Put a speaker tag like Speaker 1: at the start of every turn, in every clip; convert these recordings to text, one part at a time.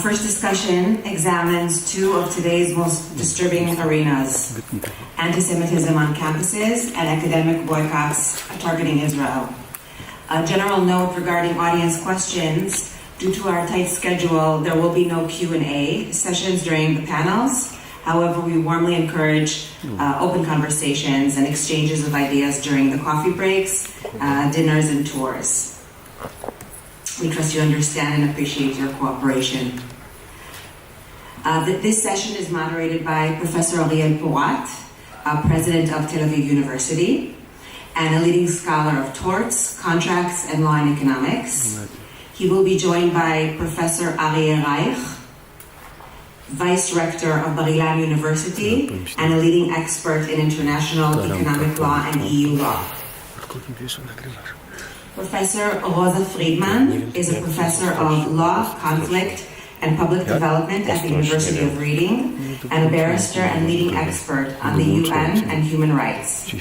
Speaker 1: First discussion examines two of today's most disturbing arenas: anti-Semitism on campuses and academic boycotts targeting Israel. A general note regarding audience questions: due to our tight schedule, there will be no Q&A sessions during the panels. However, we warmly encourage open conversations and exchanges of ideas during the coffee breaks, dinners, and tours. We trust you understand and appreciate your cooperation. This session is moderated by Professor Ariel Porat, President of Tel-Aviv University, and a leading scholar of torts, contracts, and law and economics. He will be joined by Professor Arie Reich, Vice Rector of Ilan University, and a leading expert in international economic law and EU law. Professor Rosa Freedman is a professor of law, conflict, and public development at the University of Reading, and a barrister and leading expert on the UN and human rights.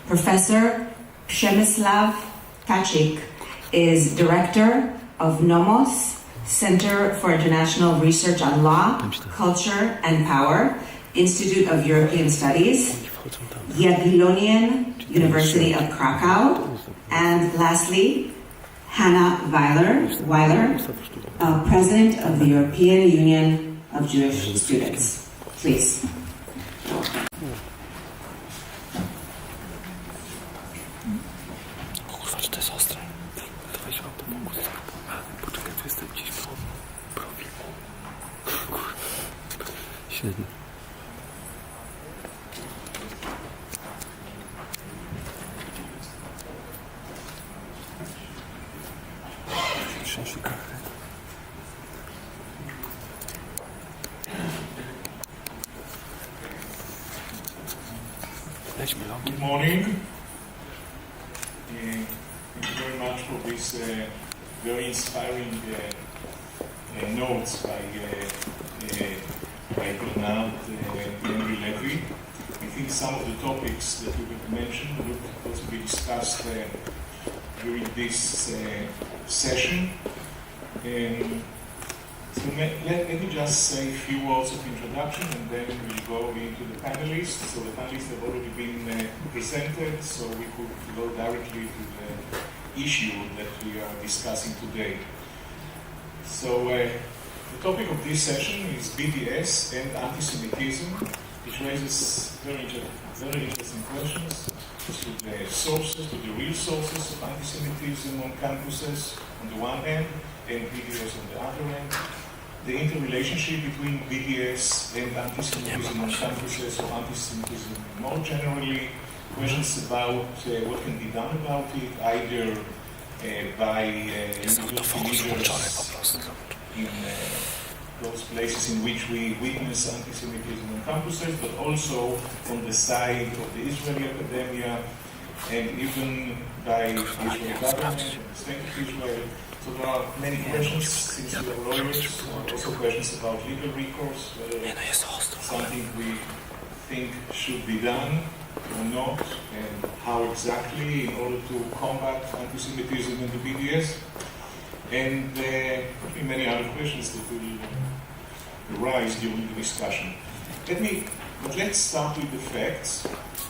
Speaker 1: Professor Przemysław Tacik is director of Nomos, Center for International Research on Law, Culture, and Power, Institute of European Studies, Jagiellonian University of Krakow, and lastly, Hanna Weiler, President of the European Union of Jewish Students. Please.
Speaker 2: Good morning. Thank you very much for this very inspiring notes by Bernard and Levy. I think some of the topics that you have mentioned will also be discussed during this session. So let me just say a few words of introduction, and then we'll go into the panelists. So the panelists have already been presented, so we could go directly to the issue that we are discussing today. So the topic of this session is BDS and anti-Semitism, which raises very interesting questions to the sources, to the real sources of anti-Semitism on campuses on the one hand, and BDS on the other hand. The interrelationship between BDS and anti-Semitism on campuses, or anti-Semitism more generally, questions about what can be done about it, either by university leaders in those places in which we witness anti-Semitism on campuses, but also on the side of the Israeli academia, and even by the Israeli government and the state of Israel. So there are many questions, since we are lawyers, also questions about legal recourse, whether something we think should be done or not, and how exactly in order to combat anti-Semitism in the BDS, and many other questions that will arise during the discussion. But let's start with the facts.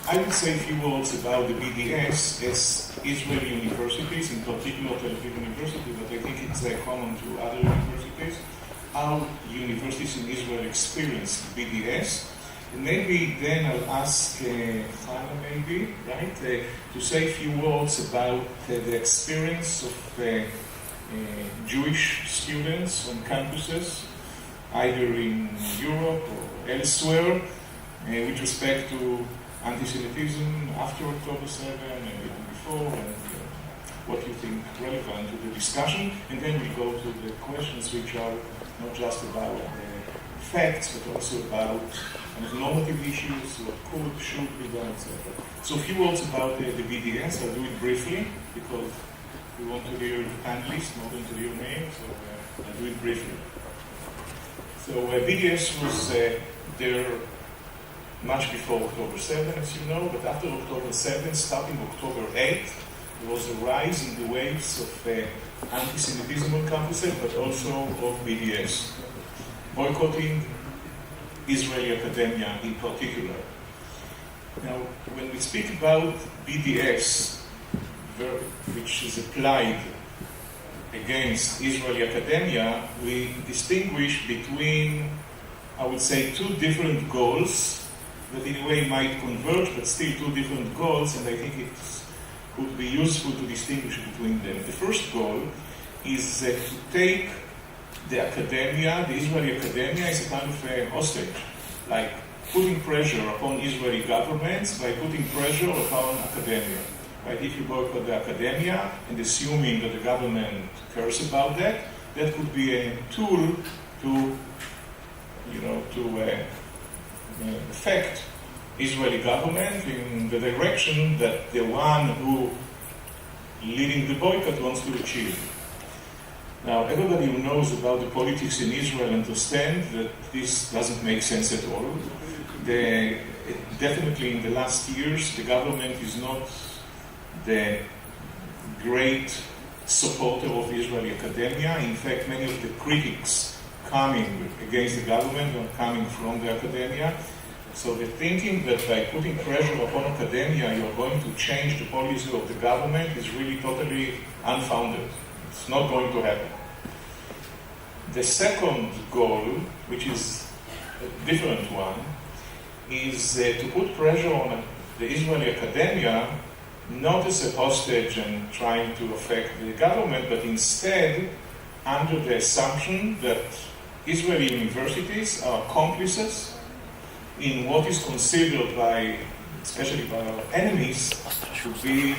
Speaker 2: I will say a few words about the BDS as Israeli universities, in particular Tel-Aviv University, but I think it's common to other universities, how universities in Israel experience BDS. And maybe then I'll ask Hanna, maybe, right, to say a few words about the experience of Jewish students on campuses, either in Europe or elsewhere, with respect to anti-Semitism after October 7 and even before, and what you think relevant to the discussion. And then we go to the questions which are not just about facts, but also about kind of normative issues, what could, should be done, etc. So a few words about the BDS. I'll do it briefly, because we want to hear the panelists, not going to hear me, so I'll do it briefly. So BDS was there much before October 7, as you know, but after October 7, starting October 8, there was a rise in the waves of anti-Semitism on campuses, but also of BDS, boycotting Israeli academia in particular. Now, when we speak about BDS, which is applied against Israeli academia, we distinguish between, I would say, two different goals that in a way might converge, but still two different goals, and I think it could be useful to distinguish between them. The first goal is to take the academia, the Israeli academia, as a kind of a hostage, like putting pressure upon Israeli governments by putting pressure upon academia. Right? If you boycott the academia and assuming that the government cares about that, that could be a tool to, affect Israeli government in the direction that the one who leading the boycott wants to achieve. Now, everybody who knows about the politics in Israel understands that this doesn't make sense at all. Definitely in the last years, the government is not the great supporter of Israeli academia. In fact, many of the critics coming against the government are coming from the academia. So the thinking that by putting pressure upon academia you are going to change the policy of the government is really totally unfounded. It's not going to happen. The second goal, which is a different one, is to put pressure on the Israeli academia, not as a hostage and trying to affect the government, but instead under the assumption that Israeli universities are accomplices in what is considered by, especially by our enemies, to be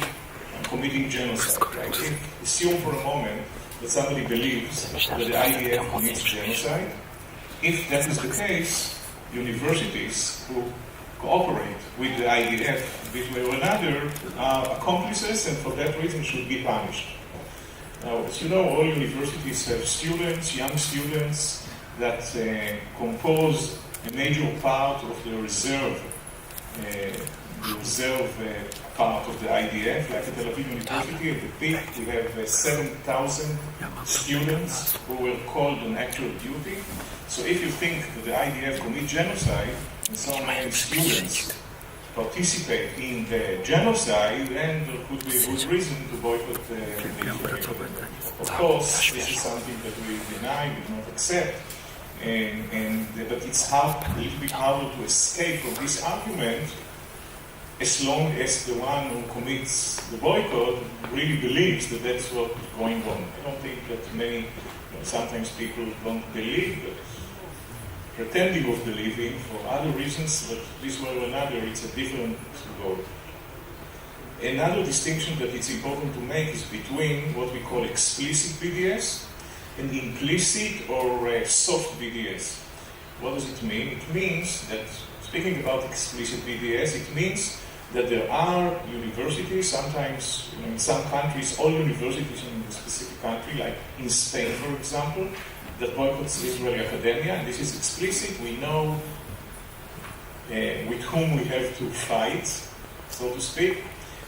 Speaker 2: committing genocide. Right? Assume for a moment that somebody believes that the IDF commits genocide. If that is the case, universities who cooperate with the IDF this way or another are accomplices and for that reason should be punished. Now, as you know, all universities have students, young students, that compose a major part of the reserve part of the IDF, like at Tel-Aviv University. At the peak, we have 7,000 students who were called on actual duty. So if you think that the IDF commit genocide, and so many students participate in the genocide, then there could be a good reason to boycott the Israeli. Of course, this is something that we deny, we do not accept, but it's a little bit harder to escape from this argument as long as the one who commits the boycott really believes that that's what's going on. I don't think that many, sometimes people don't believe, but pretending of believing for other reasons, but this way or another, it's a different goal. Another distinction that it's important to make is between what we call explicit BDS and implicit or soft BDS. What does it mean? It means that, speaking about explicit BDS, it means that there are universities, sometimes in some countries, all universities in a specific country, like in Spain, for example, that boycotts Israeli academia, and this is explicit. We know with whom we have to fight, so to speak.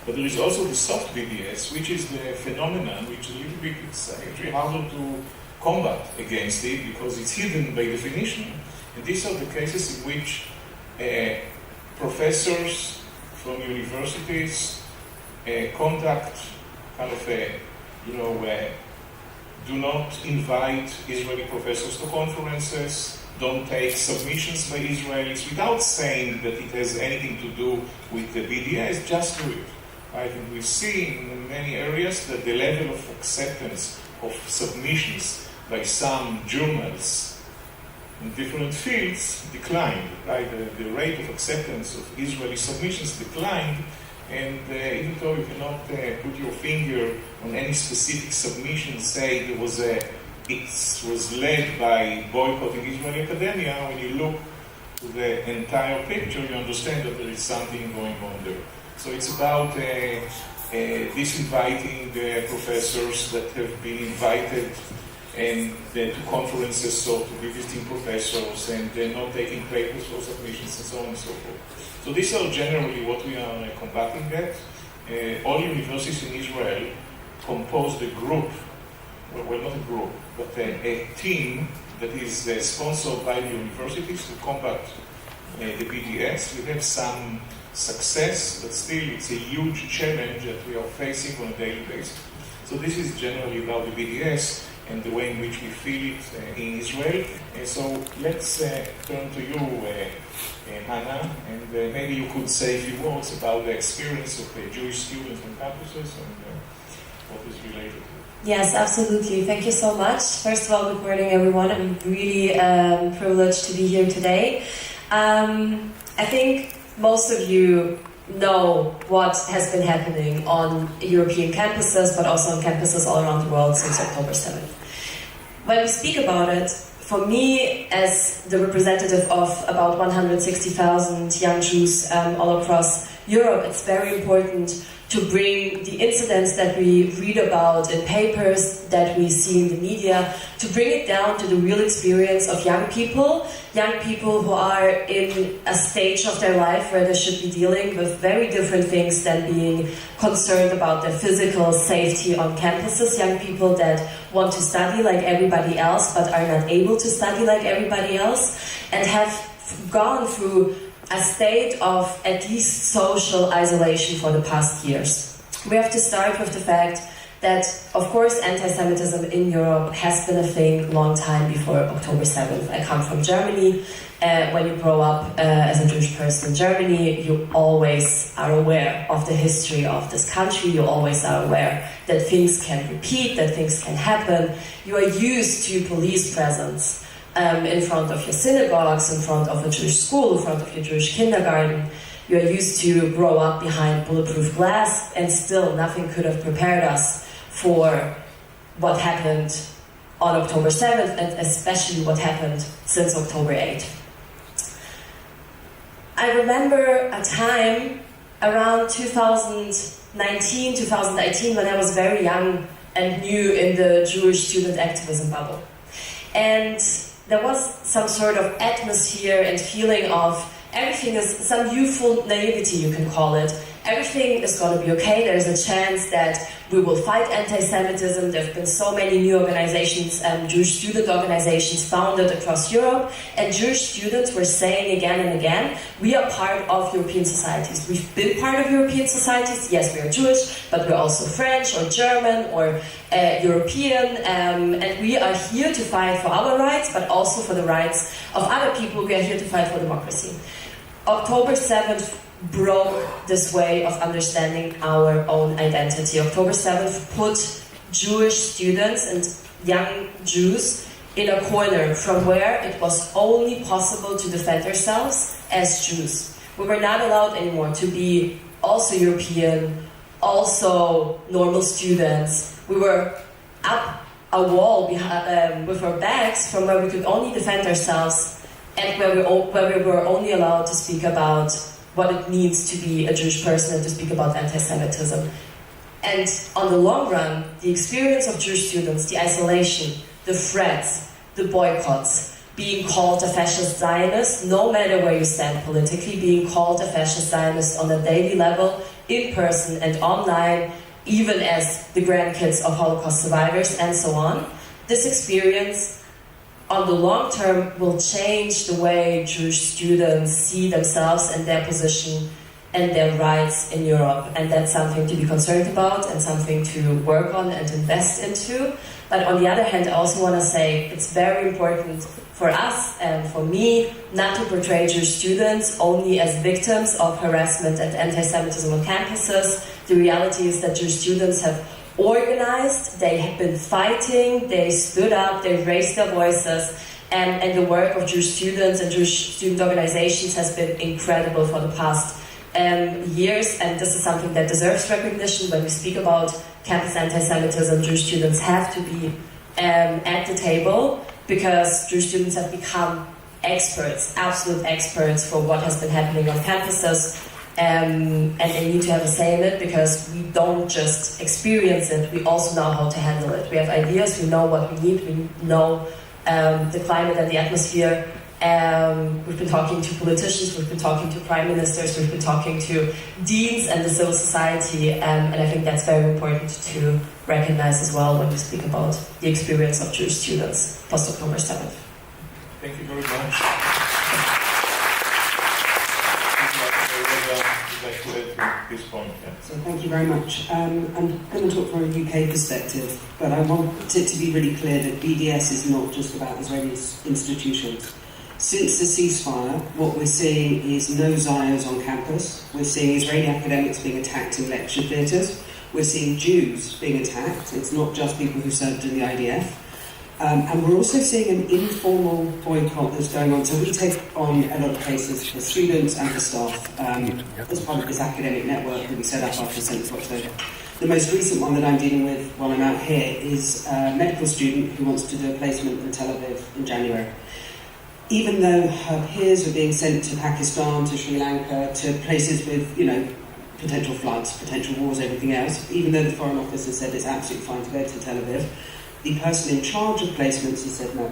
Speaker 2: But there is also the soft BDS, which is the phenomenon which a little bit it's actually harder to combat against it because it's hidden by definition. And these are the cases in which professors from universities conduct kind of do not invite Israeli professors to conferences, don't take submissions by Israelis without saying that it has anything to do with the BDS, just do it. Right? And we see in many areas that the level of acceptance of submissions by some journals in different fields declined. Right? The rate of acceptance of Israeli submissions declined, and even though you cannot put your finger on any specific submission, say it was led by boycotting Israeli academia, when you look to the entire picture, you understand that there is something going on there. So it's about disinviting the professors that have been invited and to conferences or to be visiting professors and not taking papers for submissions and so on and so forth. So these are generally what we are combating at. all universities in Israel composed a group, well not a group, but a team that is sponsored by the universities to combat the BDS. We have some success, but still it's a huge challenge that we are facing on a daily basis. So this is generally about the BDS and the way in which we feel it in Israel. So let's turn to you, Hanna, and maybe you could say a few words about the experience of Jewish students on campuses and what is related to it.
Speaker 3: Yes, absolutely. Thank you so much. First of all, good morning, everyone. I'm really privileged to be here today. I think most of you know what has been happening on European campuses, but also on campuses all around the world since October 7th. When we speak about it, for me, as the representative of about 160,000 young Jews all across Europe, it's very important to bring the incidents that we read about in papers, that we see in the media, to bring it down to the real experience of young people who are in a stage of their life where they should be dealing with very different things than being concerned about their physical safety on campuses, young people that want to study like everybody else but are not able to study like everybody else, and have gone through a state of at least social isolation for the past years. We have to start with the fact that, of course, anti-Semitism in Europe has been a thing long time before October 7th. I come from Germany. When you grow up as a Jewish person in Germany, you always are aware of the history of this country. You always are aware that things can repeat, that things can happen. You are used to police presence in front of your synagogues, in front of a Jewish school, in front of your Jewish kindergarten. You are used to grow up behind bulletproof glass, and still nothing could have prepared us for what happened on October 7th, and especially what happened since October 8th. I remember a time around 2019, 2018, when I was very young and new in the Jewish student activism bubble. And there was some sort of atmosphere and feeling of everything is some youthful naivety, you can call it. Everything is going to be okay. There's a chance that we will fight anti-Semitism. There have been so many new organizations, Jewish student organizations founded across Europe, and Jewish students were saying again and again, we are part of European societies. We've been part of European societies. Yes, we are Jewish, but we're also French or German or European, and we are here to fight for our rights, but also for the rights of other people. We are here to fight for democracy. October 7th broke this way of understanding our own identity. October 7th put Jewish students and young Jews in a corner from where it was only possible to defend ourselves as Jews. We were not allowed anymore to be also European, also normal students. We were up a wall behind, with our backs from where we could only defend ourselves, and where we were only allowed to speak about what it means to be a Jewish person and to speak about anti-Semitism. And on the long run, the experience of Jewish students, the isolation, the threats, the boycotts, being called a fascist Zionist, no matter where you stand politically, being called a fascist Zionist on a daily level, in person and online, even as the grandkids of Holocaust survivors and so on. This experience on the long term will change the way Jewish students see themselves and their position and their rights in Europe. And that's something to be concerned about and something to work on and invest into. But on the other hand, I also want to say it's very important for us and for me not to portray Jewish students only as victims of harassment and anti-Semitism on campuses. The reality is that Jewish students have organized, they have been fighting, they stood up, they raised their voices, and the work of Jewish students and Jewish student organizations has been incredible for the past years, and this is something that deserves recognition. When we speak about campus anti-Semitism, Jewish students have to be at the table, because Jewish students have become experts, absolute experts for what has been happening on campuses. And they need to have a say in it, because we don't just experience it, we also know how to handle it. We have ideas, we know what we need, we know the climate and the atmosphere, We've been talking to politicians, we've been talking to prime ministers, we've been talking to deans and the civil society, and I think that's very important to recognize as well when we speak about the experience of Jewish students post-October 7th.
Speaker 2: Thank you very much. This point, yeah.
Speaker 4: So thank you very much. I'm going to talk from a UK perspective, but I want it to be really clear that BDS is not just about Israeli institutions. Since the ceasefire, what we're seeing is no Zions on campus. We're seeing Israeli academics being attacked in lecture theatres. We're seeing Jews being attacked. It's not just people who served in the IDF. And we're also seeing an informal boycott that's going on. So we take on a lot of cases for students and for staff as part of this academic network that we set up after the 7th of October. The most recent one that I'm dealing with while I'm out here is a medical student who wants to do a placement in Tel-Aviv in January. Even though her peers are being sent to Pakistan, to Sri Lanka, to places with, potential floods, potential wars, everything else, even though the Foreign Office has said it's absolutely fine to go to Tel Aviv, the person in charge of placements has said no.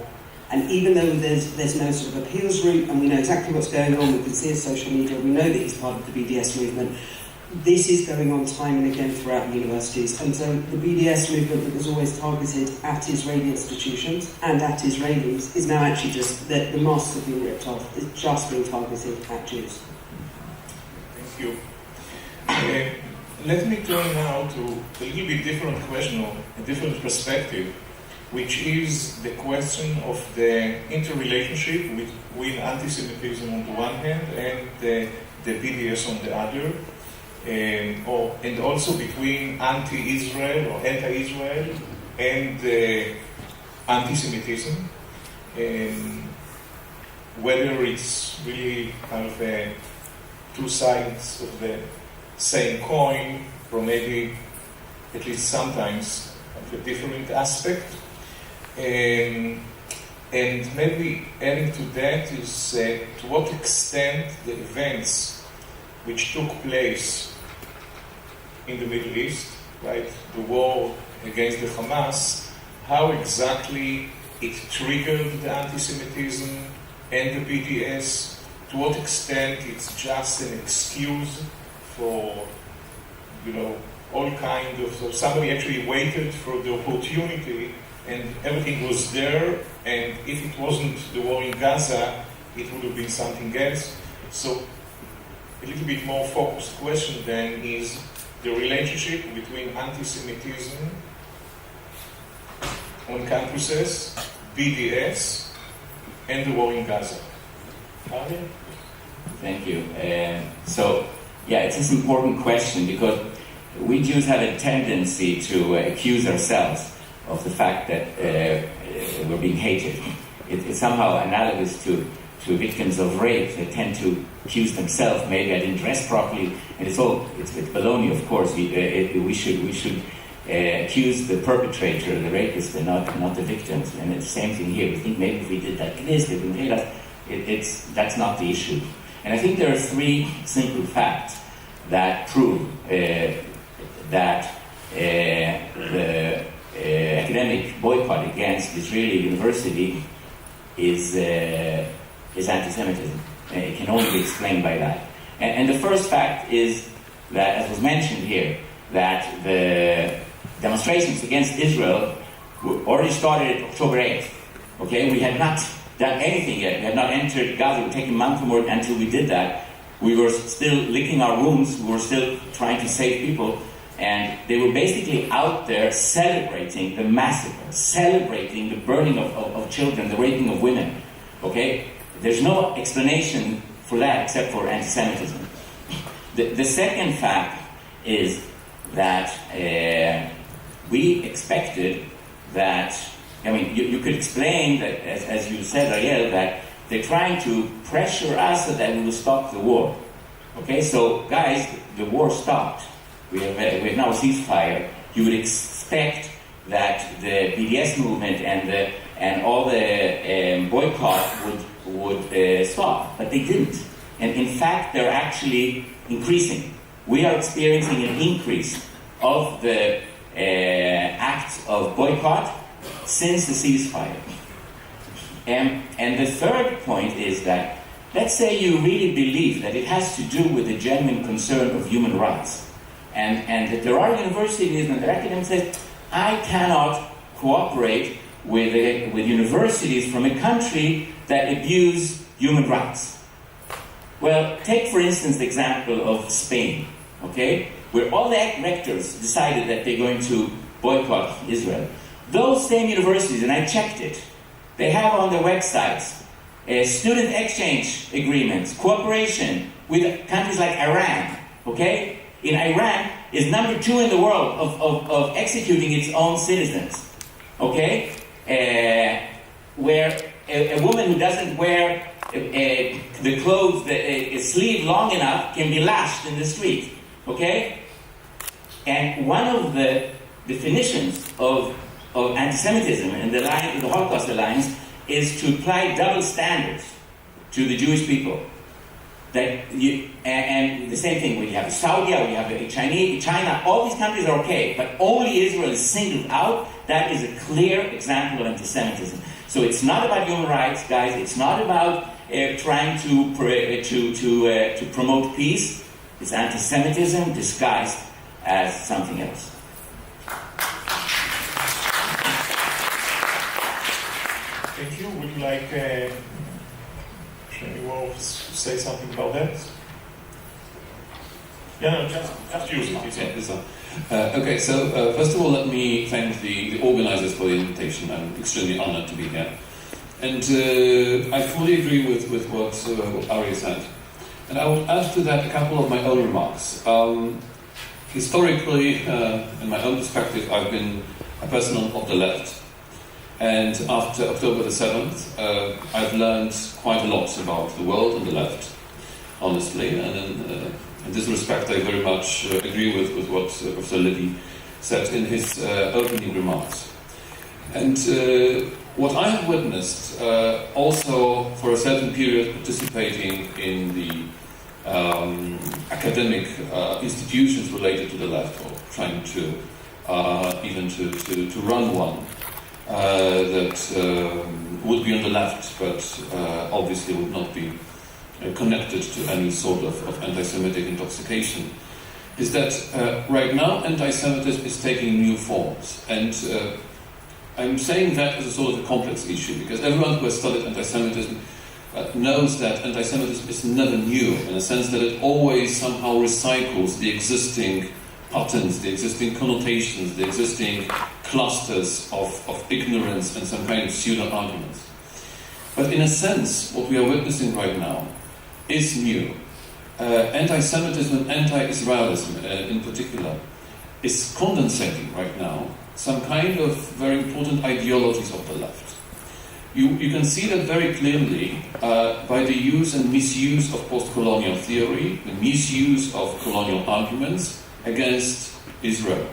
Speaker 4: And even though there's no sort of appeals route, and we know exactly what's going on, we can see his social media, we know that he's part of the BDS movement, this is going on time and again throughout the universities. And so the BDS movement that was always targeted at Israeli institutions and at Israelis is now actually just, the masks have been ripped off, it's just being targeted at Jews.
Speaker 2: Thank you. Let me turn now to a little bit different question, or a different perspective, which is the question of the interrelationship between anti-Semitism on the one hand and the BDS on the other, and also between anti-Israel or anti-Israel and anti-Semitism, whether it's really kind of two sides of the same coin, or maybe at least sometimes of a different aspect. And maybe adding to that is to what extent the events which took place in the Middle East, right, the war against the Hamas, how exactly it triggered the anti-Semitism and the BDS, to what extent it's just an excuse for, all kind of, so somebody actually waited for the opportunity and everything was there, and if it wasn't the war in Gaza, it would have been something else. So a little bit more focused question then is the relationship between anti-Semitism on campuses, BDS, and the war in Gaza. Ariel?
Speaker 5: Thank you. It's this important question because we Jews have a tendency to accuse ourselves of the fact that we're being hated. It's somehow analogous to victims of rape. They tend to accuse themselves. Maybe I didn't dress properly, and it's baloney. Of course, we should accuse the perpetrator, the rapist, and not the victims. And it's the same thing here. We think maybe if we did that, they wouldn't hate us. That's not the issue. And I think there are three simple facts that prove that the academic boycott against Israeli university is anti-Semitism. It can only be explained by that. And the first fact is that, as was mentioned here, that the demonstrations against Israel were already started October 8th. Okay, we had not done anything yet. We had not entered Gaza. It would take a month more until we did that. We were still licking our wounds. We were still trying to save people. And they were basically out there celebrating the massacre, celebrating the burning of children, the raping of women. Okay? There's no explanation for that except for anti-Semitism. The second fact is that we expected that, you could explain that, as you said, Ariel, that they're trying to pressure us so that we will stop the war. Okay, so guys, the war stopped. We have now a ceasefire. You would expect that the BDS movement and all the boycott would stop, but they didn't. And in fact, they're actually increasing. We are experiencing an increase of the acts of boycott since the ceasefire. And the third point is that, let's say you really believe that it has to do with a genuine concern of human rights, and that there are universities and their academics say, I cannot cooperate with universities from a country that abuse human rights. Well, take for instance the example of Spain, okay, where all the rectors decided that they're going to boycott Israel. Those same universities, and I checked it, they have on their websites student exchange agreements, cooperation with countries like Iran, okay? In Iran is number 2 in the world of executing its own citizens, okay? Where a woman who doesn't wear the clothes, a sleeve long enough, can be lashed in the street, okay? And one of the definitions of anti-Semitism in the Holocaust Alliance is to apply double standards to the Jewish people. And the same thing when you have Saudi, when you have China, all these countries are okay, but only Israel is singled out. That is a clear example of anti-Semitism. So it's not about human rights, guys. It's not about trying to promote peace. It's anti-Semitism disguised as something else.
Speaker 2: Thank you. Would you like Przemysław to say something about that? Yeah, no, just use it.
Speaker 6: Okay, so first of all, let me thank the organizers for the invitation. I'm extremely honored to be here. And I fully agree with what Arie said. And I would add to that a couple of my own remarks. Historically, in my own perspective, I've been a person of the left. And after October the 7th, I've learned quite a lot about the world and the left, honestly. And in this respect, I very much agree with what Professor Levy said in his opening remarks. And what I have witnessed, also for a certain period participating in the academic institutions related to the left, or trying to even to run one, that would be on the left, but obviously would not be connected to any sort of anti-Semitic intoxication, is that right now anti-Semitism is taking new forms. And I'm saying that as a sort of a complex issue, because everyone who has studied anti-Semitism knows that anti-Semitism is never new, in a sense that it always somehow recycles the existing patterns, the existing connotations, the existing clusters of ignorance and some kind of pseudo-arguments. But in a sense, what we are witnessing right now is new. Anti-Semitism and anti-Israelism in particular is condensating right now some kind of very important ideologies of the left. You can see that very clearly by the use and misuse of post-colonial theory, the misuse of colonial arguments against Israel.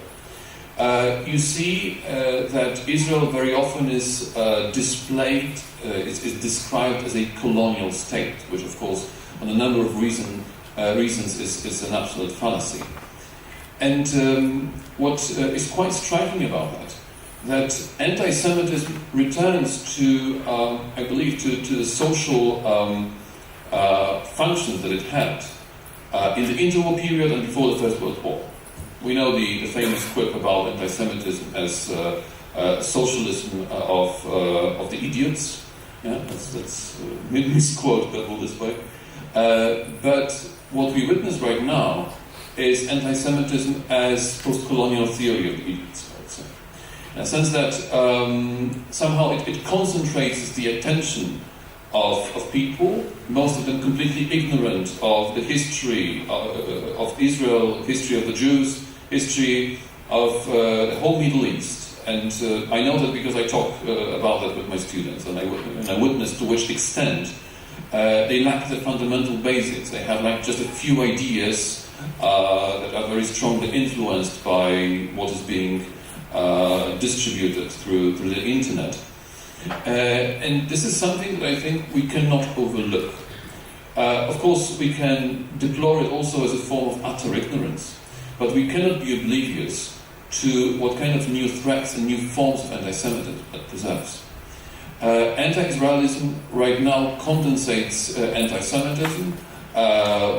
Speaker 6: You see that Israel very often is displayed, is described as a colonial state, which of course on a number of reasons is an absolute fallacy. And what is quite striking about that anti-Semitism returns to, I believe, to the social functions that it had in the interwar period and before the First World War. We know the famous quip about anti-Semitism as socialism of the idiots. Yeah, that's a misquote, but all this way. But what we witness right now is anti-Semitism as post-colonial theory of the idiots, I would say. In a sense that somehow it concentrates the attention of people, most of them completely ignorant of the history of Israel, history of the Jews, history of the whole Middle East. And I know that because I talk about that with my students, and I witness to which extent they lack the fundamental basics. They have like just a few ideas that are very strongly influenced by what is being distributed through the internet. And this is something that I think we cannot overlook. Of course, we can deplore it also as a form of utter ignorance, but we cannot be oblivious to what kind of new threats and new forms of anti-Semitism it presents. Anti-Israelism right now compensates anti-Semitism.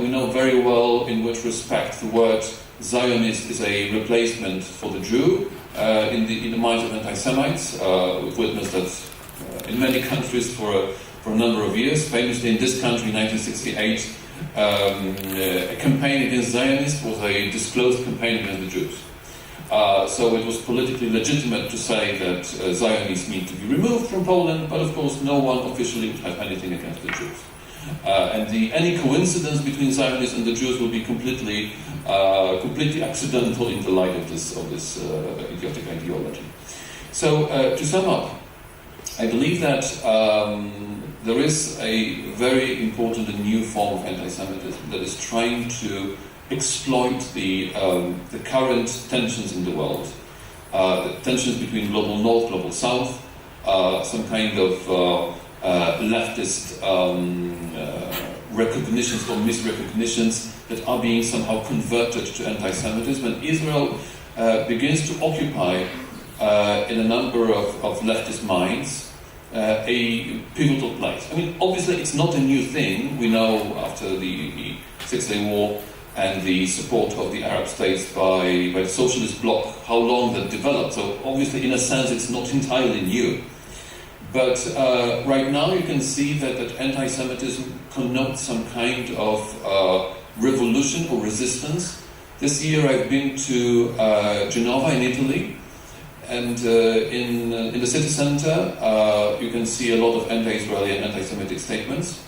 Speaker 6: We know very well in which respect the word Zionist is a replacement for the Jew in the minds of anti-Semites. We've witnessed that in many countries for a number of years. Famously in this country in 1968, a campaign against Zionists was a disclosed campaign against the Jews. So it was politically legitimate to say that Zionists need to be removed from Poland, but of course no one officially would have anything against the Jews. And any coincidence between Zionists and the Jews will be completely accidental in the light of this idiotic ideology. So to sum up, I believe that there is a very important and new form of anti-Semitism that is trying to exploit the current tensions in the world, the tensions between global north, global south, some kind of leftist recognitions or misrecognitions that are being somehow converted to anti-Semitism, and Israel begins to occupy in a number of leftist minds a pivotal place. I mean, obviously it's not a new thing. We know after the Six-Day War and the support of the Arab states by the socialist bloc how long that developed. So obviously in a sense it's not entirely new. But right now you can see that anti-Semitism connotes some kind of revolution or resistance. This year I've been to Genova in Italy, and in the city center you can see a lot of anti-Israeli and anti-Semitic statements.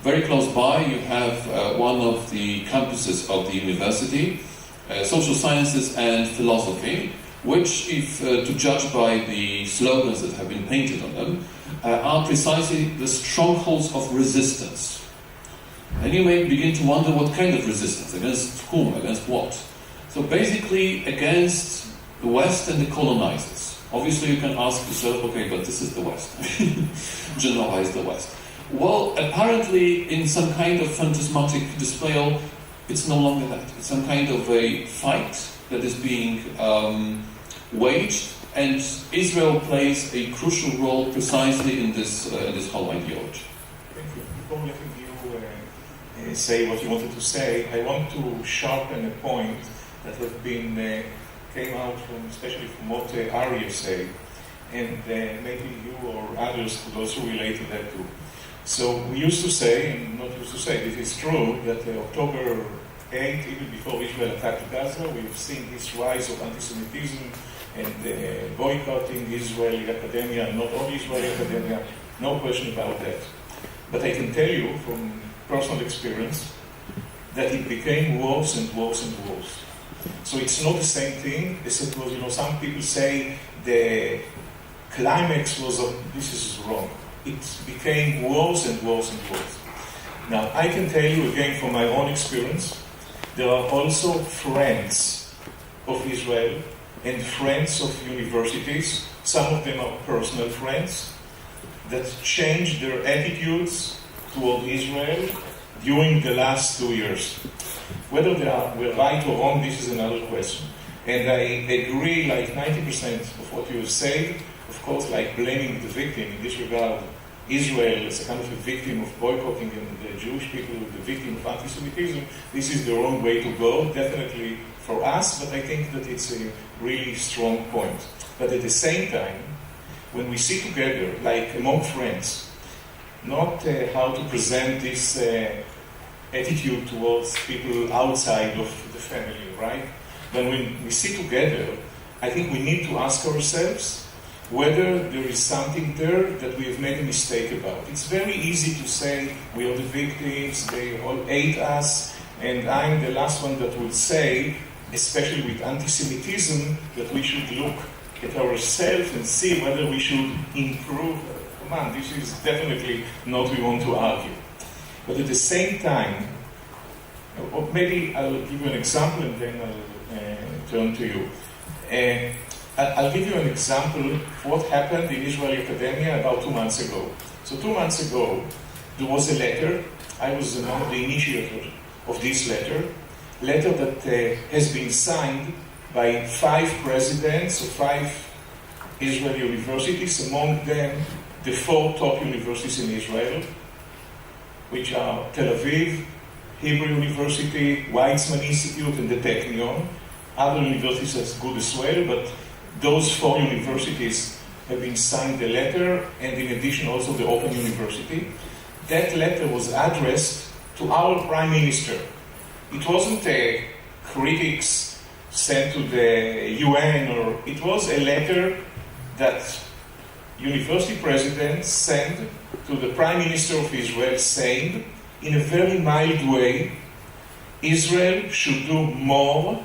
Speaker 6: Very close by you have one of the campuses of the university, social sciences and philosophy, which, if to judge by the slogans that have been painted on them, are precisely the strongholds of resistance. And you may begin to wonder what kind of resistance, against whom, against what? So basically against the West and the colonizers. Obviously you can ask yourself, okay, but this is the West. Genova is the West. Well, apparently in some kind of phantasmatic display, it's no longer that. It's some kind of a fight that is being waged, and Israel plays a crucial role precisely in this whole ideology.
Speaker 2: Thank you. Before letting you say what you wanted to say, I want to sharpen a point that has been came out from, especially from what Ariel said, and maybe you or others could also relate to that too. So we used to say, and not used to say, it is true that October 8, even before Israel attacked Gaza, we've seen this rise of anti-Semitism and boycotting Israeli academia, not all Israeli academia, no question about that. But I can tell you from personal experience that it became worse and worse and worse. So it's not the same thing as it was, some people say the climax was, this is wrong. It became worse and worse and worse. Now, I can tell you again from my own experience, there are also friends of Israel and friends of universities, some of them are personal friends, that changed their attitudes toward Israel during the last 2 years. Whether they were right or wrong, this is another question. And I agree like 90% of what you have said, of course, like blaming the victim in this regard, Israel as a kind of a victim of boycotting and the Jewish people the victim of anti-Semitism, this is the wrong way to go, definitely for us, but I think that it's a really strong point. But at the same time, when we sit together, like among friends, not how to present this attitude towards people outside of the family, right? But when we sit together, I think we need to ask ourselves whether there is something there that we have made a mistake about. It's very easy to say we are the victims, they all hate us, and I'm the last one that would say, especially with anti-Semitism, that we should look at ourselves and see whether we should improve. Come on, this is definitely not what we want to argue. But at the same time, or maybe I'll give you an example and then I'll turn to you. I'll give you an example of what happened in Israeli academia about 2 months ago. So 2 months ago, there was a letter. I was one of the initiators of this letter that has been signed by 5 presidents of 5 Israeli universities, among them the 4 top universities in Israel, which are Tel-Aviv, Hebrew University, Weizmann Institute, and the Technion. Other universities are good as well, but those 4 universities have been signed a letter, and in addition also the Open University. That letter was addressed to our Prime Minister. It wasn't a critics sent to the UN, or it was a letter that university president sent to the Prime Minister of Israel saying, in a very mild way, Israel should do more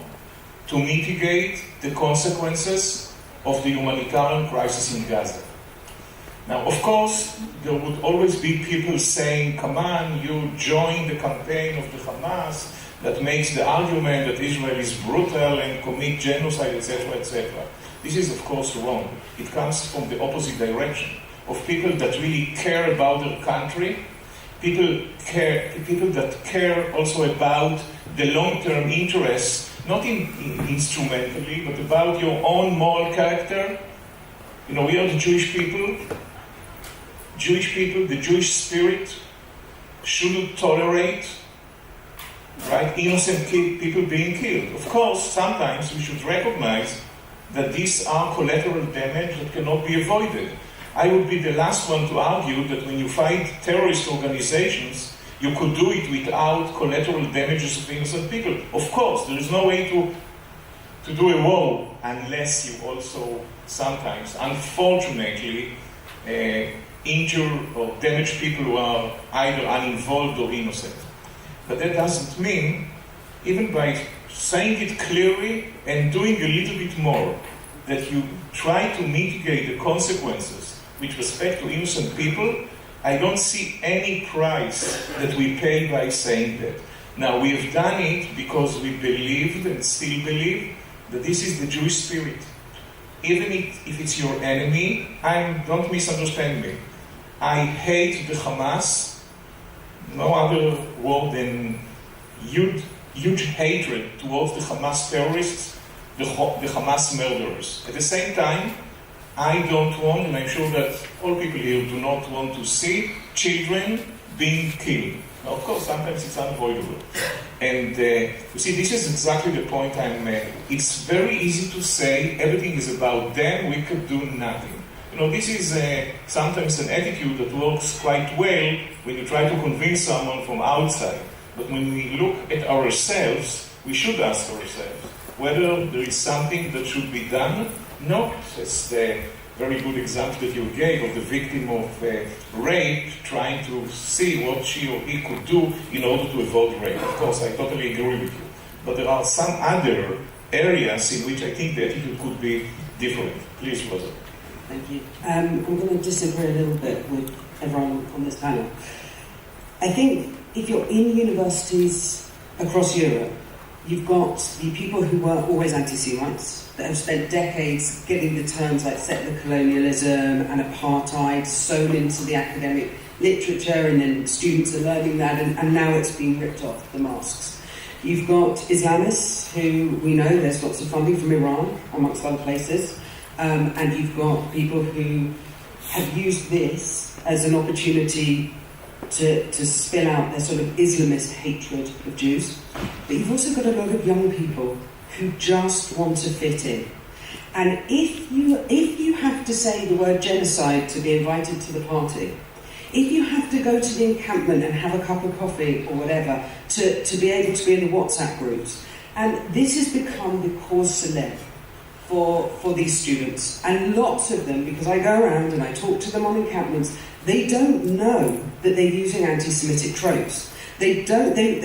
Speaker 2: to mitigate the consequences of the humanitarian crisis in Gaza. Now, of course, there would always be people saying, come on, you join the campaign of the Hamas that makes the argument that Israel is brutal and commit genocide, etc., etc. This is, of course, wrong. It comes from the opposite direction of people that really care about their country, people that care also about the long-term interests, not instrumentally, but about your own moral character. You know, we are the Jewish people. Jewish people, the Jewish spirit shouldn't tolerate, right, innocent people being killed. Of course, sometimes we should recognize that these are collateral damage that cannot be avoided. I would be the last one to argue that when you fight terrorist organizations, you could do it without collateral damages of innocent people. Of course, there is no way to do a war unless you also sometimes, unfortunately, injure or damage people who are either uninvolved or innocent. But that doesn't mean, even by saying it clearly and doing a little bit more, that you try to mitigate the consequences with respect to innocent people. I don't see any price that we pay by saying that. Now, we have done it because we believed and still believe that this is the Jewish spirit. Even if it's your enemy, don't misunderstand me. I hate the Hamas, no other word than huge hatred towards the Hamas terrorists, the Hamas murderers. At the same time, I don't want, and I'm sure that all people here do not want to see children being killed. Now, of course, sometimes it's unavoidable. And you see, this is exactly the point I'm making. It's very easy to say everything is about them, we could do nothing. You know, this is sometimes an attitude that works quite well when you try to convince someone from outside. But when we look at ourselves, we should ask ourselves whether there is something that should be done. No, it's the very good example that you gave of the victim of rape trying to see what she or he could do in order to avoid rape. Of course, I totally agree with you. But there are some other areas in which I think the attitude could be different. Please, Rosa.
Speaker 4: Thank you. I'm going to disagree a little bit with everyone on this panel. I think if you're in universities across Europe, you've got the people who were always anti-Semites that have spent decades getting the terms like settler colonialism and apartheid sewn into the academic literature, and then students are learning that, and now it's being ripped off, the masks. You've got Islamists who we know there's lots of funding from Iran, amongst other places, and you've got people who have used this as an opportunity to spin out their sort of Islamist hatred of Jews. But you've also got a lot of young people who just want to fit in. And if you have to say the word genocide to be invited to the party, if you have to go to the encampment and have a cup of coffee or whatever to be able to be in the WhatsApp groups, and this has become the cause célèbre for these students, and lots of them, because I go around and I talk to them on encampments, they don't know that they're using anti-Semitic tropes. They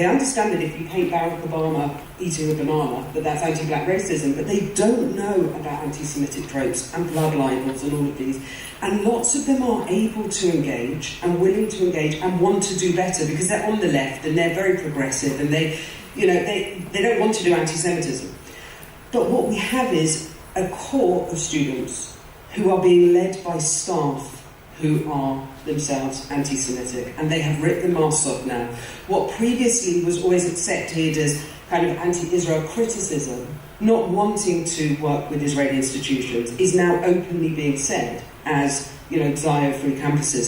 Speaker 4: understand that if you paint Barack Obama eating a banana, that that's anti-black racism, but they don't know about anti-Semitic tropes and blood libels and all of these. And lots of them are able to engage and willing to engage and want to do better because they're on the left and they're very progressive and they don't want to do anti-Semitism. But what we have is a core of students who are being led by staff who are themselves anti-Semitic, and they have ripped the masks off now. What previously was always accepted as kind of anti-Israel criticism, not wanting to work with Israeli institutions, is now openly being said as, Xio-free campuses.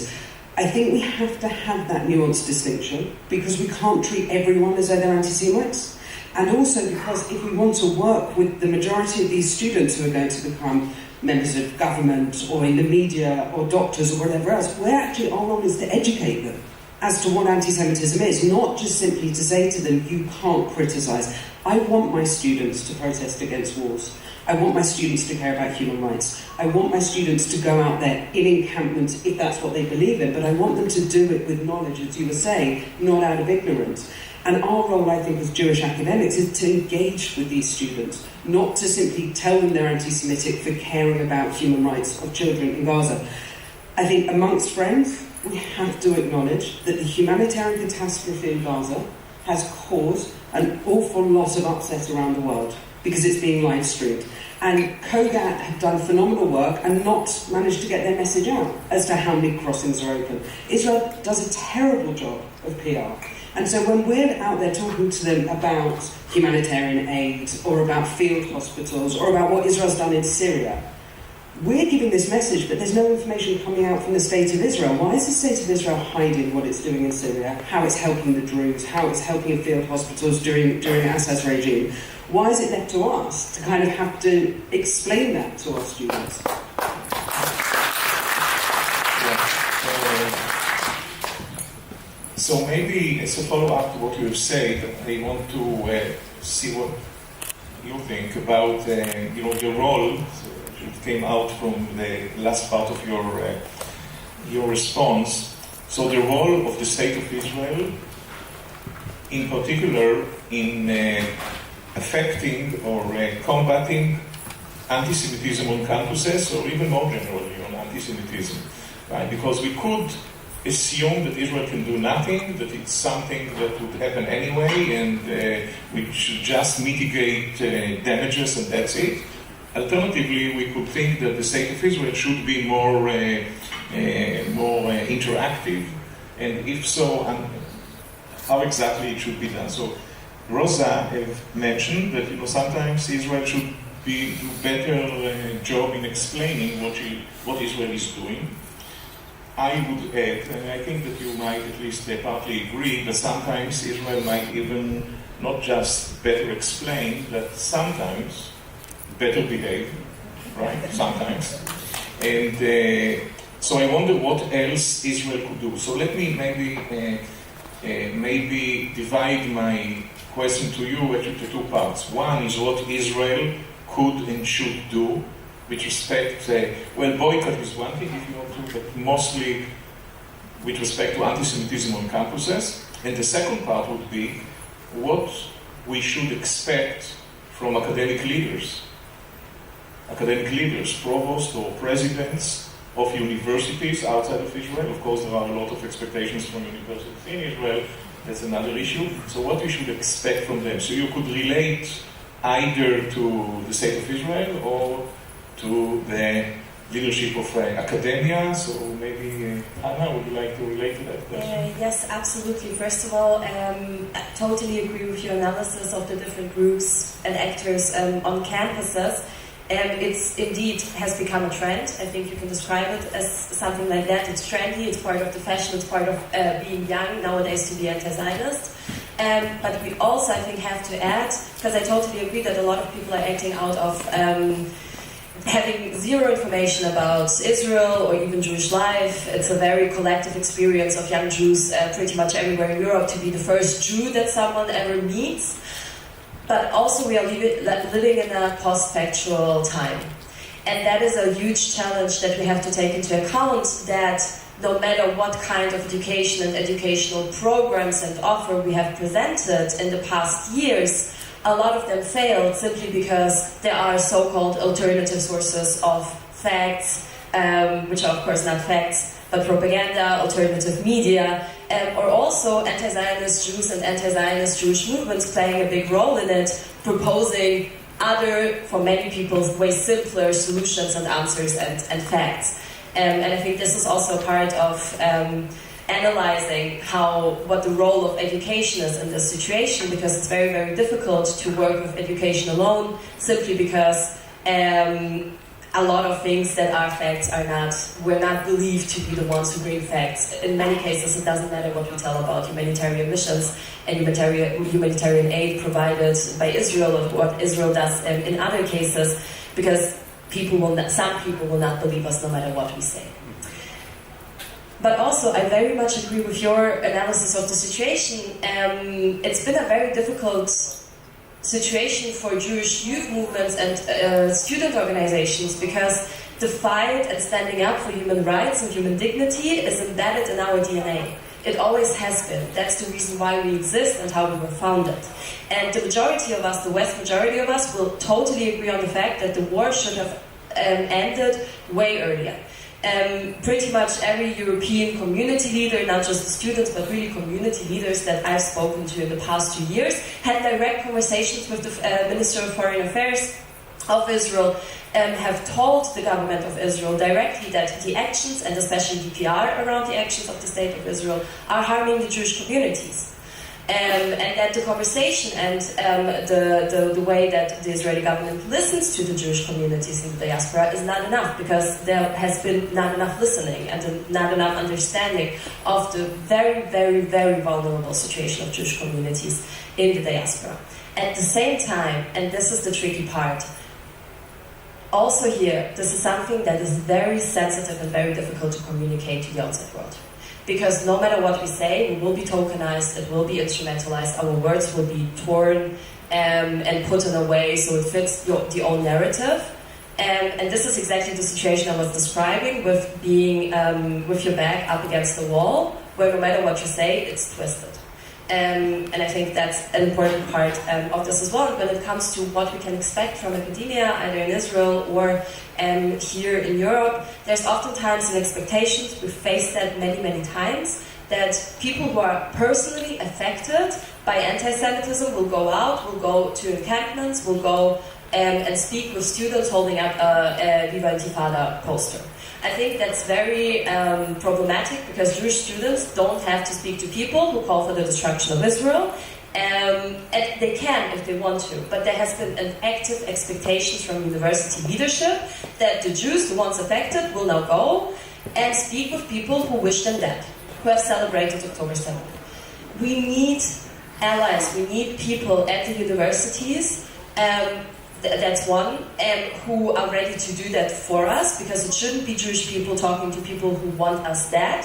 Speaker 4: I think we have to have that nuanced distinction because we can't treat everyone as though they're anti-Semites. And also because if we want to work with the majority of these students who are going to become members of government or in the media or doctors or whatever else, our role is to educate them as to what anti-Semitism is, not just simply to say to them, you can't criticise. I want my students to protest against wars. I want my students to care about human rights. I want my students to go out there in encampments if that's what they believe in, but I want them to do it with knowledge, as you were saying, not out of ignorance. And our role, I think, as Jewish academics is to engage with these students, not to simply tell them they're anti-Semitic for caring about human rights of children in Gaza. I think amongst friends, we have to acknowledge that the humanitarian catastrophe in Gaza has caused an awful lot of upset around the world because it's being live streamed. And Kogat have done phenomenal work and not managed to get their message out as to how many crossings are open. Israel does a terrible job of PR. And so when we're out there talking to them about humanitarian aid or about field hospitals or about what Israel's done in Syria, we're giving this message, but there's no information coming out from the State of Israel. Why is the State of Israel hiding what it's doing in Syria, how it's helping the Druze, how it's helping in field hospitals during Assad's regime? Why is it left to us to kind of have to explain that to our students?
Speaker 2: So maybe as a follow-up to what you have said, I want to see what you think about your role. It came out from the last part of your response. So the role of the State of Israel, in particular, in affecting or combating anti-Semitism on campuses, or even more generally on anti-Semitism, right? Because we could assume that Israel can do nothing, that it's something that would happen anyway, and we should just mitigate damages and that's it. Alternatively, we could think that the State of Israel should be more interactive, and if so, how exactly it should be done. So Rosa have mentioned that sometimes Israel should do better job in explaining what Israel is doing. I would add, and I think that you might at least partly agree, that sometimes Israel might even not just better explain, but sometimes better behave, right? Sometimes. And so I wonder what else Israel could do. So let me maybe divide my question to you into two parts. One is what Israel could and should do with respect, boycott is one thing if you want to, but mostly with respect to anti-Semitism on campuses. And the second part would be what we should expect from academic leaders, provosts or presidents of universities outside of Israel. Of course, there are a lot of expectations from universities in Israel. That's another issue. So what we should expect from them. So you could relate either to the State of Israel or to the leadership of academia. So maybe, Hanna, would you like to relate to that question?
Speaker 3: Yes, absolutely. First of all, I totally agree with your analysis of the different groups and actors on campuses. It's indeed has become a trend. I think you can describe it as something like that. It's trendy, it's part of the fashion, it's part of being young nowadays to be anti-Zionist. But we also, I think, have to add, because I totally agree that a lot of people are acting out of having zero information about Israel or even Jewish life. It's a very collective experience of young Jews pretty much everywhere in Europe to be the first Jew that someone ever meets. But also we are living in a post-factual time. And that is a huge challenge that we have to take into account, that no matter what kind of education and educational programs and offer we have presented in the past years, a lot of them failed simply because there are so-called alternative sources of facts, which are of course not facts, but propaganda, alternative media, or also anti-Zionist Jews and anti-Zionist Jewish movements playing a big role in it, proposing other, for many people, way simpler solutions and answers and facts. And I think this is also part of analyzing what the role of education is in this situation, because it's very, very difficult to work with education alone, simply because a lot of things that are facts we're not believed to be the ones who bring facts. In many cases, it doesn't matter what we tell about humanitarian missions and humanitarian aid provided by Israel, or what Israel does in other cases, because some people will not believe us no matter what we say. But also, I very much agree with your analysis of the situation. It's been a very difficult situation for Jewish youth movements and student organizations, because the fight and standing up for human rights and human dignity is embedded in our DNA. It always has been. That's the reason why we exist and how we were founded. And the majority of us, the vast majority of us, will totally agree on the fact that the war should have ended way earlier. Pretty much every European community leader, not just the students, but really community leaders that I've spoken to in the past 2 years, had direct conversations with the Minister of Foreign Affairs of Israel, have told the government of Israel directly that the actions, and especially the PR around the actions of the State of Israel, are harming the Jewish communities. And that the conversation and the way that the Israeli government listens to the Jewish communities in the diaspora is not enough, because there has been not enough listening and not enough understanding of the very, very, very vulnerable situation of Jewish communities in the diaspora. At the same time, and this is the tricky part, also here, this is something that is very sensitive and very difficult to communicate to the outside world. Because no matter what we say, we will be tokenized, it will be instrumentalized, our words will be torn and put in a way so it fits the own narrative. And this is exactly the situation I was describing, with being with your back up against the wall, where no matter what you say, it's twisted. And I think that's an important part of this as well. When it comes to what we can expect from academia, either in Israel or here in Europe, there's oftentimes an expectation, we've faced that many, many times, that people who are personally affected by anti-Semitism will go out, will go to encampments, will go and speak with students holding up a Viva Intifada poster. I think that's very problematic, because Jewish students don't have to speak to people who call for the destruction of Israel. And they can if they want to, but there has been an active expectation from university leadership that the Jews, the ones affected, will now go and speak with people who wish them dead, who have celebrated October 7th. We need allies, we need people at the universities, that's one, who are ready to do that for us, because it shouldn't be Jewish people talking to people who want us dead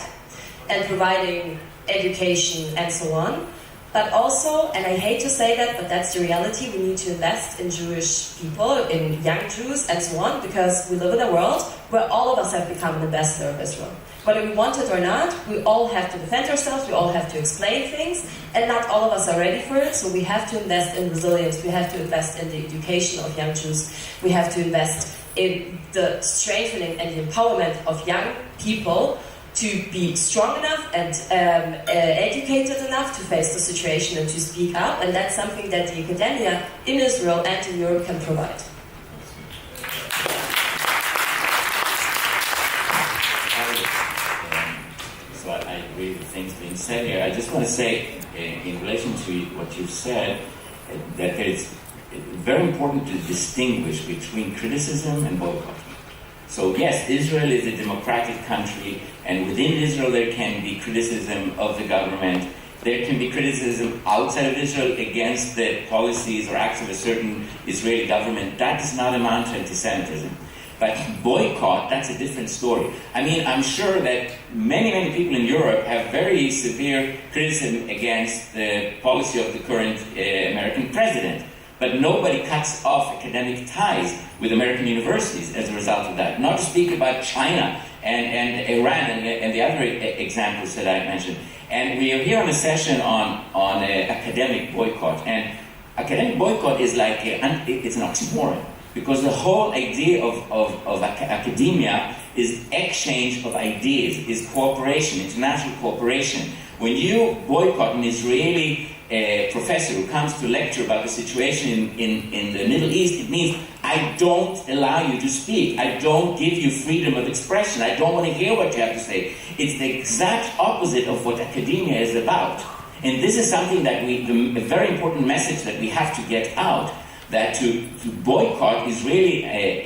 Speaker 3: and providing education and so on. But also, and I hate to say that, but that's the reality, we need to invest in Jewish people, in young Jews and so on, because we live in a world where all of us have become an ambassador of Israel. Whether we want it or not, we all have to defend ourselves, we all have to explain things, and not all of us are ready for it, so we have to invest in resilience, we have to invest in the education of young Jews, we have to invest in the strengthening and the empowerment of young people to be strong enough and educated enough to face the situation and to speak up, and that's something that the academia in Israel and in Europe can provide.
Speaker 5: So I agree with things being said here. I just want to say, in relation to what you've said, that it's very important to distinguish between criticism and boycott. So yes, Israel is a democratic country, and within Israel there can be criticism of the government. There can be criticism outside of Israel against the policies or acts of a certain Israeli government. That does not amount to anti-Semitism. But boycott, that's a different story. I mean, I'm sure that many, many people in Europe have very severe criticism against the policy of the current American president. But nobody cuts off academic ties with American universities as a result of that. Not to speak about China and Iran and the other examples that I mentioned. And we are here on a session on academic boycott. And academic boycott is like, it's an oxymoron. Because the whole idea of academia is exchange of ideas, is cooperation, international cooperation. When you boycott an Israeli professor who comes to lecture about the situation in the Middle East, it means I don't allow you to speak. I don't give you freedom of expression. I don't want to hear what you have to say. It's the exact opposite of what academia is about. And this is something that a very important message that we have to get out, that to boycott Israeli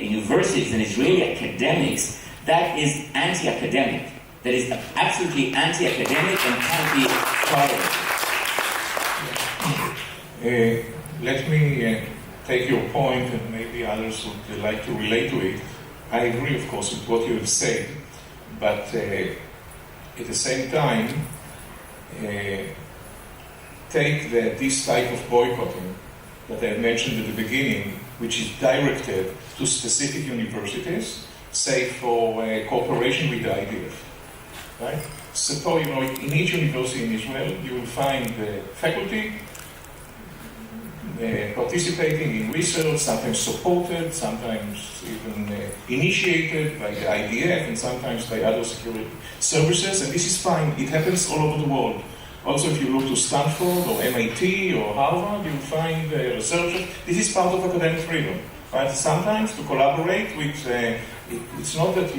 Speaker 5: universities and Israeli academics, that is anti-academic. That is absolutely anti-academic and can't be tolerated.
Speaker 2: Let me take your point, and maybe others would like to relate to it. I agree, of course, with what you have said, but at the same time, take this type of boycotting that I mentioned at the beginning, which is directed to specific universities, say for cooperation with the IDF. Right? Suppose, in each university in Israel, you will find faculty participating in research, sometimes supported, sometimes even initiated by the IDF, and sometimes by other security services, and this is fine. It happens all over the world. Also, if you look to Stanford or MIT or Harvard, you'll find researchers. This is part of academic freedom. Right? Sometimes to collaborate with, it's not that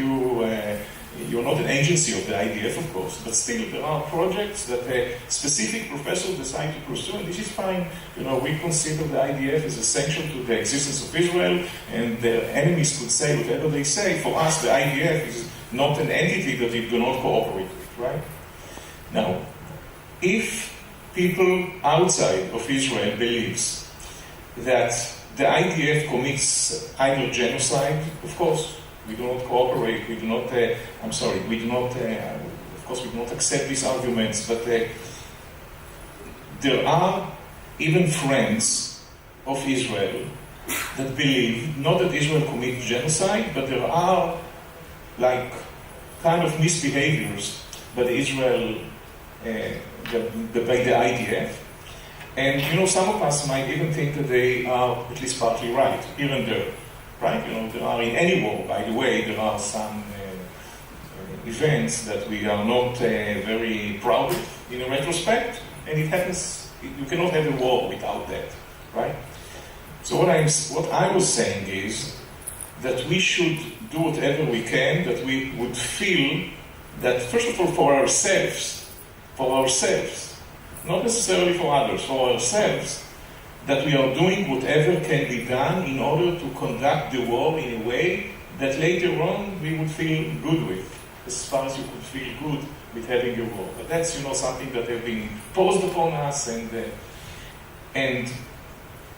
Speaker 2: you're not an agency of the IDF, of course, but still there are projects that specific professors decide to pursue, and this is fine. We consider the IDF as essential to the existence of Israel, and their enemies could say whatever they say. For us, the IDF is not an entity that we do not cooperate with, right? Now, if people outside of Israel believes that the IDF commits either genocide, of course, we do not cooperate, we do not, of course we do not accept these arguments, but there are even friends of Israel that believe, not that Israel commits genocide, but there are like kind of misbehaviors by Israel, by the IDF. And some of us might even think that they are at least partly right, here and there. Right? There are in any war, by the way, there are some events that we are not very proud of in retrospect, and it happens, you cannot have a war without that, right? So what I was saying is that we should do whatever we can, that we would feel that, first of all, for ourselves, not necessarily for others, for ourselves, that we are doing whatever can be done in order to conduct the war in a way that later on we would feel good with, as far as you could feel good with having a war. But that's, something that has been posed upon us, and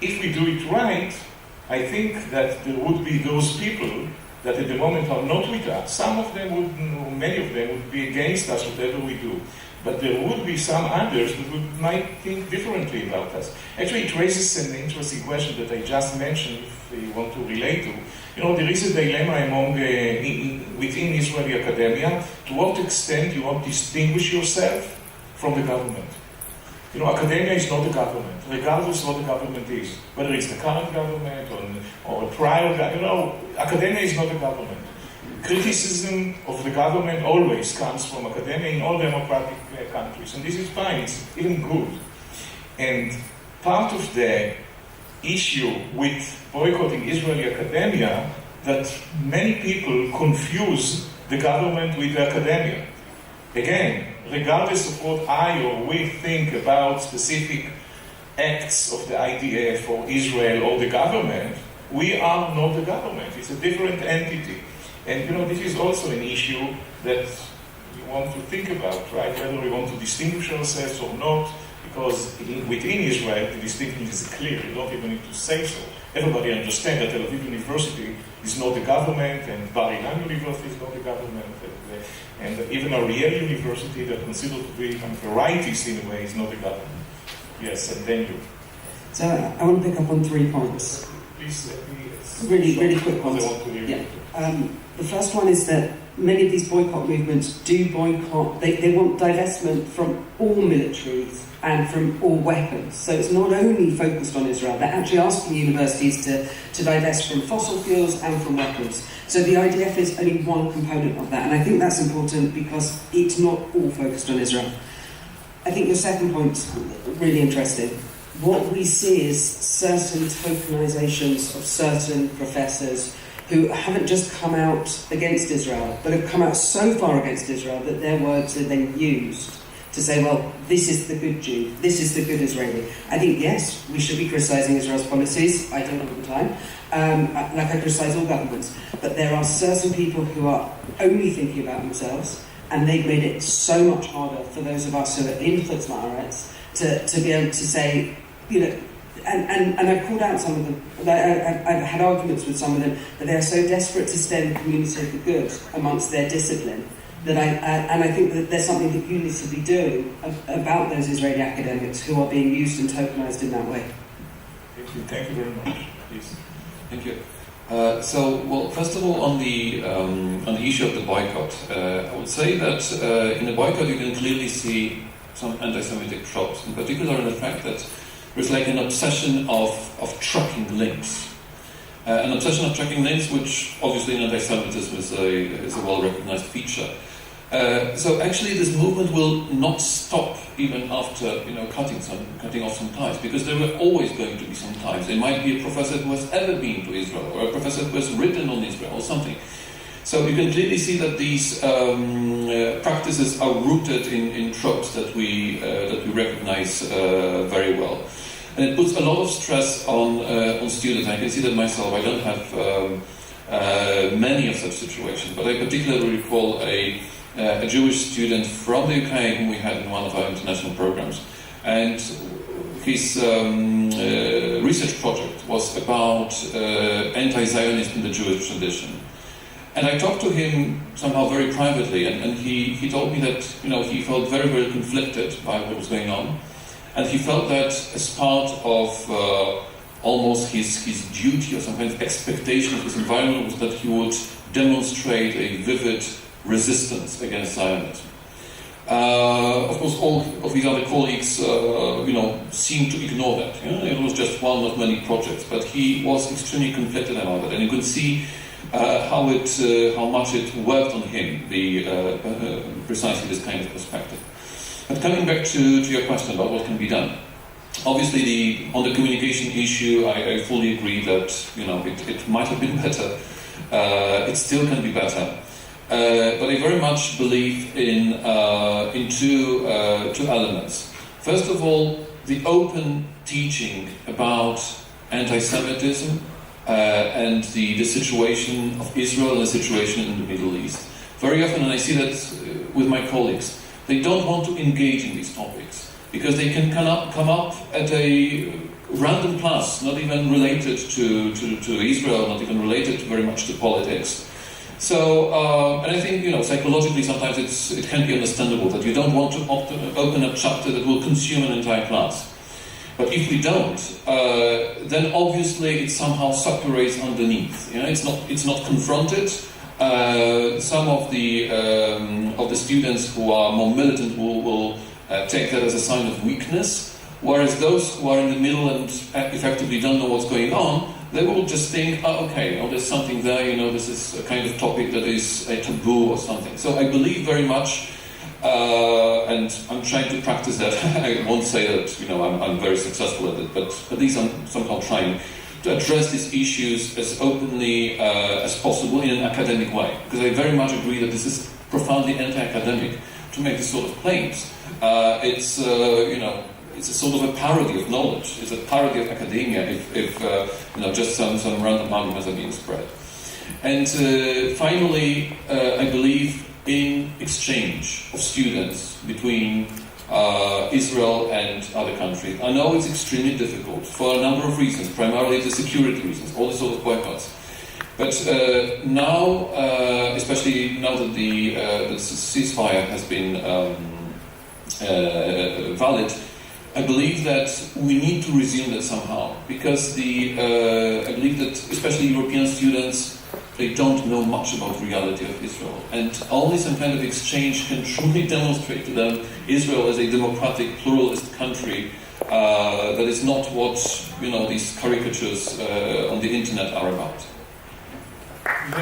Speaker 2: if we do it right, I think that there would be those people that at the moment are not with us. Some of them would, many of them would be against us, whatever we do. But there would be some others that might think differently about us. Actually, it raises an interesting question that I just mentioned, if you want to relate to. There is a dilemma within Israeli academia. To what extent you want to distinguish yourself from the government? Academia is not the government, regardless of what the government is. Whether it's the current government or a prior government, academia is not the government. Criticism of the government always comes from academia in all democratic countries, and this is fine, it's even good. And part of the issue with boycotting Israeli academia, that many people confuse the government with the academia. Again, regardless of what I or we think about specific acts of the IDF or Israel or the government, we are not the government, it's a different entity. And this is also an issue that you want to think about, right? Whether we want to distinguish ourselves or not, because within Israel the distinction is clear. You don't even need to say so. Everybody understands that Tel-Aviv University is not the government, and Ilan University is not the government, and even Ariel University, that considered to be kind of a rightist in a way, is not the government. Yes, and then you.
Speaker 4: So I want to pick up on 3 points.
Speaker 2: Please let me.
Speaker 4: Really quick ones.
Speaker 2: Yeah.
Speaker 4: The first one is that many of these boycott movements do boycott, they want divestment from all militaries and from all weapons. So it's not only focused on Israel, they're actually asking universities to divest from fossil fuels and from weapons. So the IDF is only one component of that, and I think that's important because it's not all focused on Israel. I think your second point's really interesting. what we see is certain tokenizations of certain professors who haven't just come out against Israel, but have come out so far against Israel that their words are then used to say, well, this is the good Jew, this is the good Israeli. I think, yes, we should be criticising Israel's policies. I don't all the time, like I criticise all governments. But there are certain people who are only thinking about themselves, and they've made it so much harder for those of us who are in Chutz La'aretz to be able to say, you know, and I've called out some of them. I've had arguments with some of them that they are so desperate to stay in the community of the good amongst their discipline that I think that there's something that you need to be doing about those Israeli academics who are being used and tokenized in that way.
Speaker 2: Thank you very much. Please.
Speaker 6: Thank you. Well, first of all, on the issue of the boycott, I would say that in the boycott you can clearly see some anti-Semitic tropes, in particular in the fact that there's like an obsession of tracking links. An obsession of tracking links, which obviously in anti-Semitism is a well-recognized feature. So actually this movement will not stop even after, you know, cutting off some ties, because there were always going to be some ties. There might be a professor who has ever been to Israel, or a professor who has written on Israel, or something. So you can clearly see that these practices are rooted in tropes that we recognize very well. And it puts a lot of stress on students. I can see that myself. I don't have many of such situations, but I particularly recall a Jewish student from the UK whom we had in one of our international programs. And his research project was about anti-Zionism in the Jewish tradition. And I talked to him somehow very privately, and he told me that, you know, he felt very, very conflicted by what was going on. And he felt that as part of almost his duty or some kind of expectation of his environment was that he would demonstrate a vivid resistance against Zionism. Of course, all of his other colleagues, you know, seemed to ignore that. You know? It was just one of many projects, but he was extremely conflicted about it, and you could see how much it worked on him, precisely this kind of perspective. But coming back to your question about what can be done, obviously on the communication issue, I fully agree that, you know, it might have been better. It still can be better. But I very much believe in two elements. First of all, the open teaching about anti-Semitism and the situation of Israel and the situation in the Middle East. Very often, and I see that with my colleagues, they don't want to engage in these topics because they can come up at a random plus, not even related to Israel, not even related very much to politics. So, and I think, you know, psychologically sometimes it can be understandable that you don't want to open a chapter that will consume an entire class. But if we don't, then obviously it somehow separates underneath. You know, it's not confronted. Some of the students who are more militant will take that as a sign of weakness, whereas those who are in the middle and effectively don't know what's going on, they will just think, oh, okay, oh, there's something there, you know, this is a kind of topic that is a taboo or something. So I believe very much, and I'm trying to practice that. I won't say that, you know, I'm very successful at it, but at least I'm somehow trying to address these issues as openly as possible in an academic way. Because I very much agree that this is profoundly anti-academic to make this sort of claims. It's you know, it's a sort of a parody of knowledge. It's a parody of academia if you know, just some random arguments are being spread. And finally, I believe in exchange of students between Israel and other countries. I know it's extremely difficult for a number of reasons, primarily the security reasons, all the sort of boycotts. But now, especially now that the ceasefire has been valid, I believe that we need to resume that somehow, because I believe that especially European students, they don't know much about the reality of Israel, and only some kind of exchange can truly demonstrate to them Israel as a democratic, pluralist country that is not what, you know, these caricatures on the internet are about.
Speaker 2: We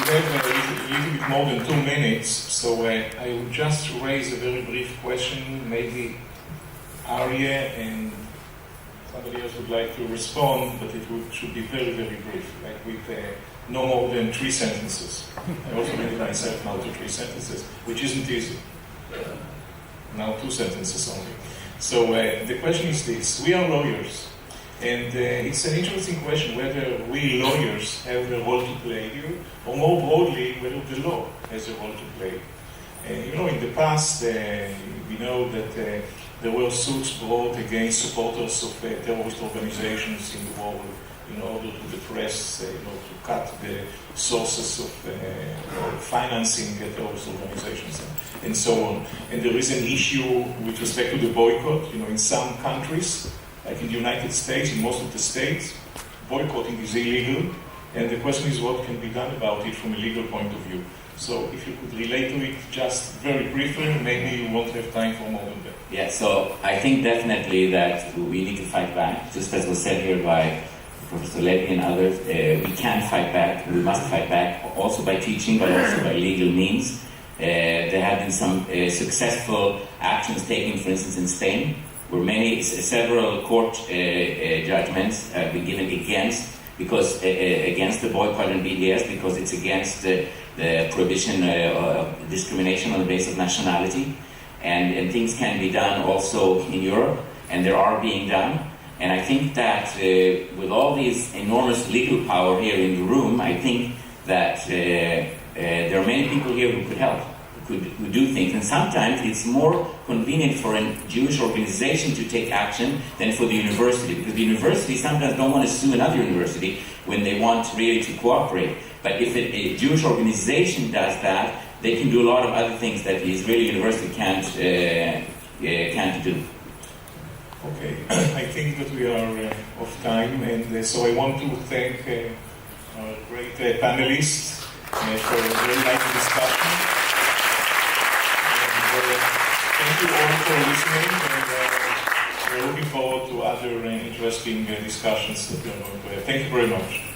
Speaker 2: have a little bit more than 2 minutes, so I will just raise a very brief question. Maybe Arie and somebody else would like to respond, but should be very, very brief, like with no more than 3 sentences. I also made it myself now to 3 sentences, which isn't easy. Now 2 sentences only. So the question is this: we are lawyers, and it's an interesting question whether we lawyers have a role to play here, or more broadly, whether the law has a role to play. In the past, we know that there were suits brought against supporters of terrorist organizations in the world in order to depress, to cut the sources of financing terrorist organizations and so on. And there is an issue with respect to the boycott. In some countries, like in the United States, in most of the states, boycotting is illegal. And the question is what can be done about it from a legal point of view. So if you could relate to it just very briefly, maybe you won't have time for more than that.
Speaker 5: Yeah, so I think definitely that we need to fight back, just as was said here by Professor Levy and others. We can fight back, we must fight back, also by teaching, but also by legal means. There have been some successful actions taken, for instance, in Spain, where several court judgments have been given against the boycott and BDS, because it's against the prohibition of discrimination on the basis of nationality. And things can be done also in Europe, and there are being done. And I think that with all these enormous legal power here in the room, I think that there are many people here who could help, who do things. And sometimes it's more convenient for a Jewish organization to take action than for the university, because the university sometimes don't want to sue another university when they want really to cooperate. But if a Jewish organization does that, they can do a lot of other things that the Israeli university can't do.
Speaker 2: Okay, I think that we are off time, and so I want to thank our great panelists for a very nice discussion. And, thank you all for listening, and we're looking forward to other interesting discussions that we are going to have. Thank you very much.